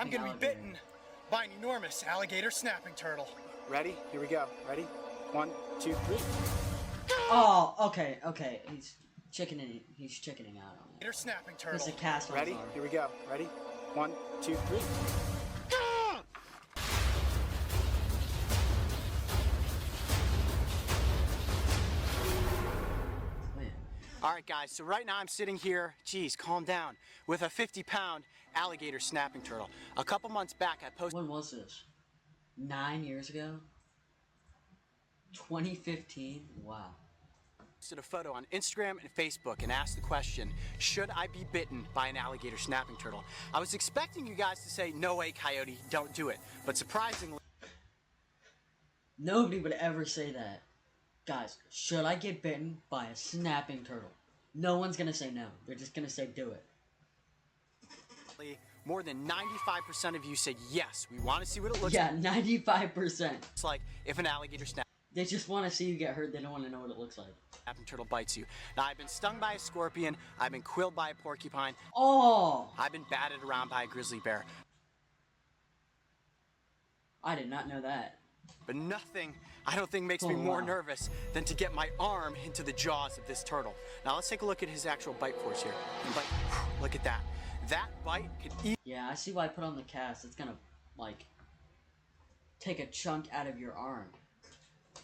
I'm gonna be bitten by an enormous alligator snapping turtle. Ready? Here we go. Ready? 1, 2, 3. Oh, okay. He's chickening out on it. Alligator snapping turtle. There's a cast on Ready? his arm. Here we go. Ready? 1, 2, 3. All right, guys, so right now I'm sitting here, geez, calm down, with a 50-pound alligator snapping turtle. A couple months back, I posted... When was this? 9 years ago? 2015? Wow. Posted a photo on Instagram and Facebook and asked the question, should I be bitten by an alligator snapping turtle? I was expecting you guys to say, no way, Coyote, don't do it. But surprisingly... Nobody would ever say that. Guys, should I get bitten by a snapping turtle? No one's gonna say no. They're just gonna say do it. More than 95% of you said yes, we want to see what it looks like. Yeah, 95%. It's like if an alligator They just want to see you get hurt. They don't want to know what it looks like. snapping turtle bites you. Now, I've been stung by a scorpion. I've been quilled by a porcupine. Oh! I've been batted around by a grizzly bear. I did not know that. But nothing, I don't think, makes me more nervous than to get my arm into the jaws of this turtle. Now, let's take a look at his actual bite force here. Look at that. That bite could eat. Yeah, I see why I put on the cast. It's gonna, like, take a chunk out of your arm.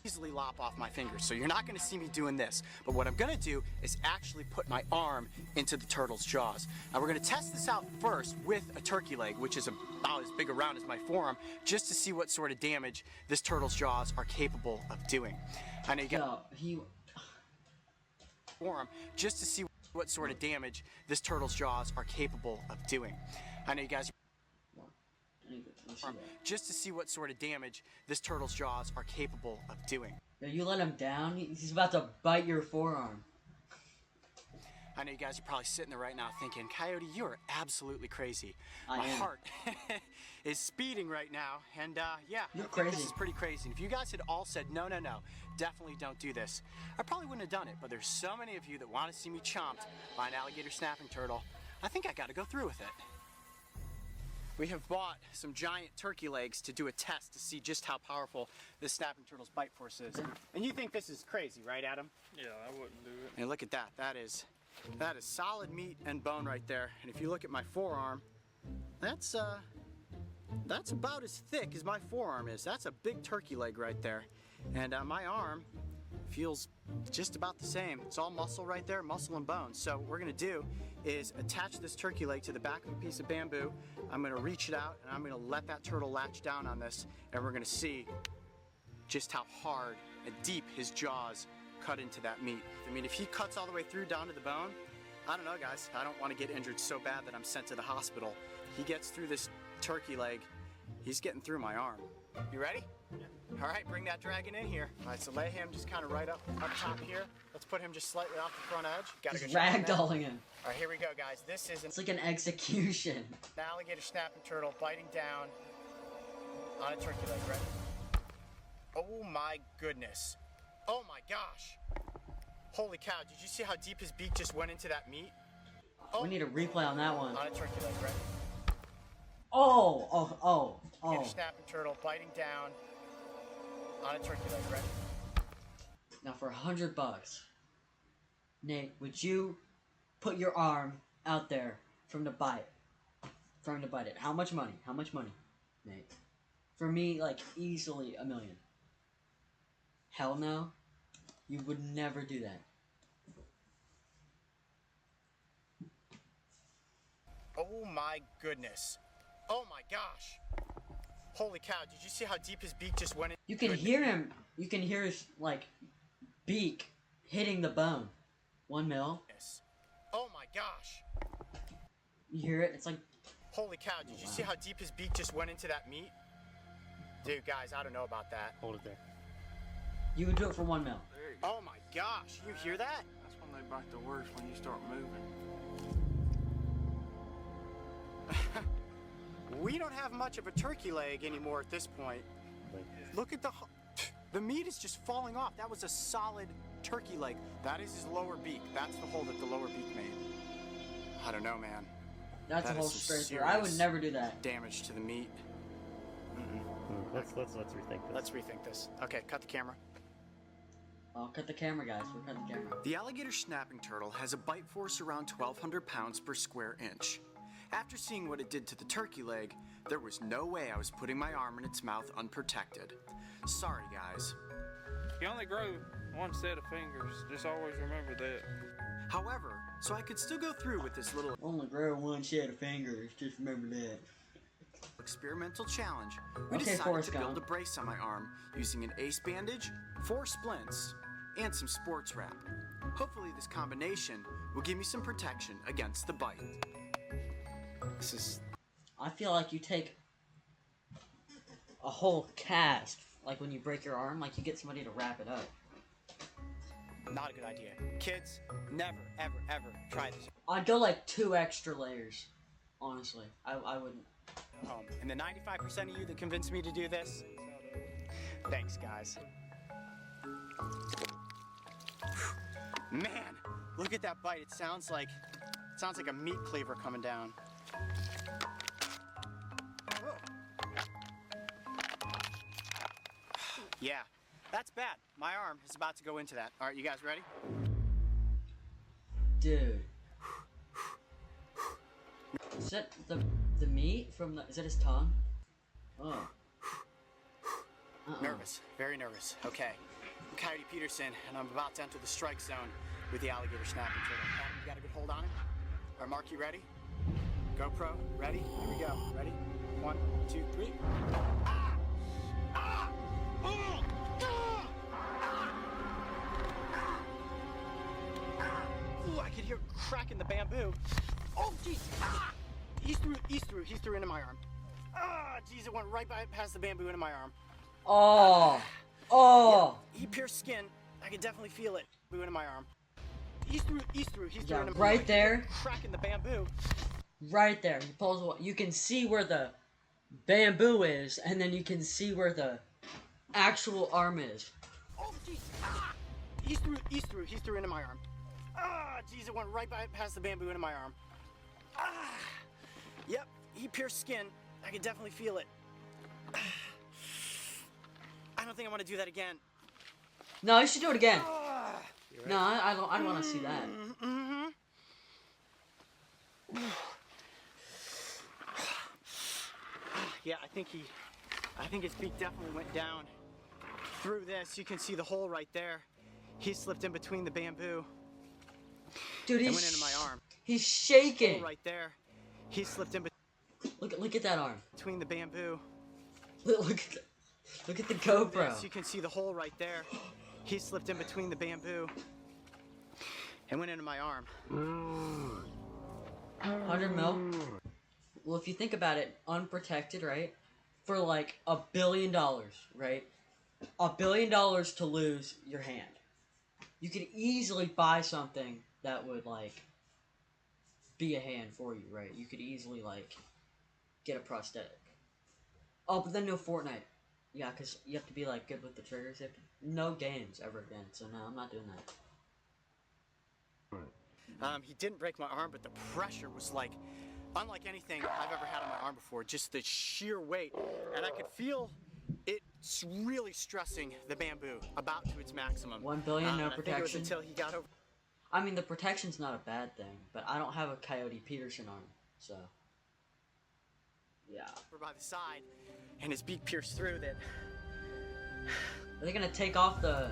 Easily lop off my fingers, so you're not going to see me doing this. But what I'm going to do is actually put my arm into the turtle's jaws. Now we're going to test this out first with a turkey leg, which is about as big around as my forearm, just to see what sort of damage this turtle's jaws are capable of doing. I know you got forearm just to see what sort of damage this turtle's jaws are capable of doing. I know you guys. Just to see what sort of damage this turtle's jaws are capable of doing. Yo, you let him down? He's about to bite your forearm. I know you guys are probably sitting there right now thinking, Coyote, you are absolutely crazy. My heart is speeding right now, and yeah, You're I crazy. think this is pretty crazy. And if you guys had all said, no, definitely don't do this, I probably wouldn't have done it. But there's so many of you that want to see me chomped by an alligator snapping turtle, I think I got to go through with it. We have bought some giant turkey legs to do a test to see just how powerful this snapping turtle's bite force is. And you think this is crazy, right, Adam? Yeah, I wouldn't do it. And look at that. That is solid meat and bone right there. And if you look at my forearm, that's about as thick as my forearm is. That's a big turkey leg right there. And my arm feels just about the same. It's all muscle right there, muscle and bone. So what we're gonna do is attach this turkey leg to the back of a piece of bamboo. I'm gonna reach it out and I'm gonna let that turtle latch down on this, and we're gonna see just how hard and deep his jaws cut into that meat. I mean, if he cuts all the way through down to the bone, I don't know, guys. I don't want to get injured so bad that I'm sent to the hospital. He gets through this turkey leg, he's getting through my arm. You ready? Yeah. All right, bring that dragon in here. All right, so lay him just kind of right up top here. Let's put him just slightly off the front edge. Gotta He's go ragdolling him. All right, here we go, guys. This is It's like an execution. an alligator snapping turtle biting down on a turkey leg. Ready? Oh my goodness. Oh my gosh. Holy cow, did you see how deep his beak just went into that meat? Oh. We need a replay on that one. On a turkey leg, ready? Oh. Snapping turtle biting down on a turkey leg, ready? Now for $100, Nate, would you put your arm out there from to bite it? How much money? How much money, Nate? For me, like, easily $1 million. Hell no. You would never do that. Oh my goodness. Oh my gosh. Holy cow, did you see how deep his beak just went in? You can hear him. You can hear his, like, beak hitting the bone. $1 million. Oh my gosh. You hear it? It's like... Holy cow, did you see how deep his beak just went into that meat? Dude, guys, I don't know about that. Hold it there. You would do it for $1 million. Oh my gosh, you hear that? That's when they bite the worst, when you start moving. We don't have much of a turkey leg anymore at this point. Look at the meat is just falling off. That was a solid turkey leg. That is his lower beak. That's the hole that the lower beak made. I don't know, man. That's That a whole is some straight through. I would serious never do that. damage to the meat. Let's rethink this. Let's rethink this. Okay, cut the camera. I'll cut the camera, guys. We'll cut the camera. The alligator snapping turtle has a bite force around 1,200 pounds per square inch. After seeing what it did to the turkey leg, there was no way I was putting my arm in its mouth unprotected. Sorry, guys. You only grow one set of fingers. Just always remember that. However, so I could still go through with this little Only grow one set of fingers. Just remember that. experimental challenge, we Okay, decided Forrest to build Gump. a brace on my arm using an ace bandage, 4 splints, and some sports wrap. Hopefully this combination will give me some protection against the bite. This is I feel like you take a whole cast, like when you break your arm, like you get somebody to wrap it up. not a good idea. Kids, never, ever, ever try this I'd go like 2 extra layers, honestly. I wouldn't. at home. And the 95% of you that convinced me to do this, thanks, guys. Man, look at that bite. It sounds like a meat cleaver coming down. Yeah, that's bad. My arm is about to go into that. All right, you guys ready? Dude. Is that the meat from the... Is that his tongue? Oh. Nervous, very nervous. Okay, I'm Coyote Peterson, and I'm about to enter the strike zone with the alligator snapping turtle. Adam, you got a good hold on it? All right, Mark, you ready? GoPro, ready? Here we go. Ready? 1, 2, 3. Ooh, I could hear a crack in the bamboo. Oh, jeez. He's through into my arm. Ah, jeez, it went right past the bamboo into my arm. Oh. Oh. Yeah, he pierced skin. I can definitely feel it. Bamboo into my arm. He's through Yeah, into my right arm. there. Crack in the bamboo. Right there. He pulls away. You can see where the bamboo is, and then you can see where the actual arm is. Oh, jeez. He's through into my arm. Ah, jeez, it went right past the bamboo into my arm. Ah. Yep, he pierced skin. I can definitely feel it. I don't think I want to do that again. No, you should do it again. Ah. No, I don't want to see that. Mm-hmm. Yeah, I think his beak definitely went down through this. You can see the hole right there. He slipped in between the bamboo. Dude, It went into my arm. He's shaking. Hole right there. He slipped in Look at that arm. between the bamboo. Look at the GoPro. This, you can see the hole right there. He slipped in between the bamboo and went into my arm. 100 mil. Well, if you think about it, unprotected, right? For like $1 billion, right? $1 billion to lose your hand. You could easily buy something that would like be a hand for you, right? You could easily like get a prosthetic. Oh, but then no Fortnite. Yeah, because you have to be like good with the triggers. No games ever again. So no, I'm not doing that. He didn't break my arm, but the pressure was like unlike anything I've ever had on my arm before. Just the sheer weight, and I could feel it really stressing the bamboo about to its maximum. 1 billion, no and I think it was protection. until he got over. I mean, the protection's not a bad thing, but I don't have a Coyote Peterson arm, so yeah. By the side, and his beak pierced through that. Are they gonna take off the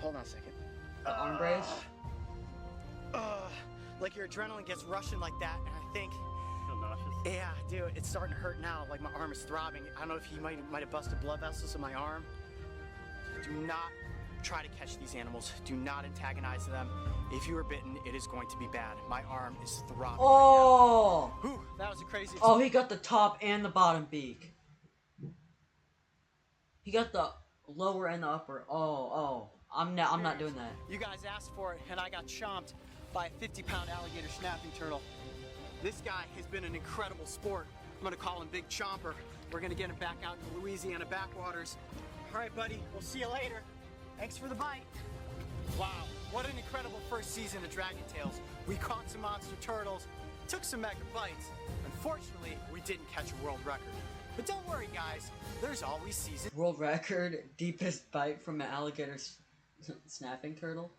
Hold on a second. arm brace? Like your adrenaline gets rushing like that, and I think, Feel nauseous. yeah, dude, it's starting to hurt now. Like my arm is throbbing. I don't know if he might have busted blood vessels in my arm. Do not try to catch these animals. Do not antagonize them. If you are bitten, it is going to be bad. My arm is throbbing. Oh! Right now. Whew, that was a crazy. Oh, he got the top and the bottom beak. He got the lower and the upper. Oh. I'm not doing that. You guys asked for it, and I got chomped by a 50-pound alligator snapping turtle. This guy has been an incredible sport. I'm gonna call him Big Chomper. We're gonna get him back out in the Louisiana backwaters. All right, buddy, we'll see you later. Thanks for the bite. Wow, what an incredible first season of Dragon Tales. We caught some monster turtles, took some mega bites. Unfortunately, we didn't catch a world record. But don't worry, guys. There's always season. World record, deepest bite from an alligator snapping turtle.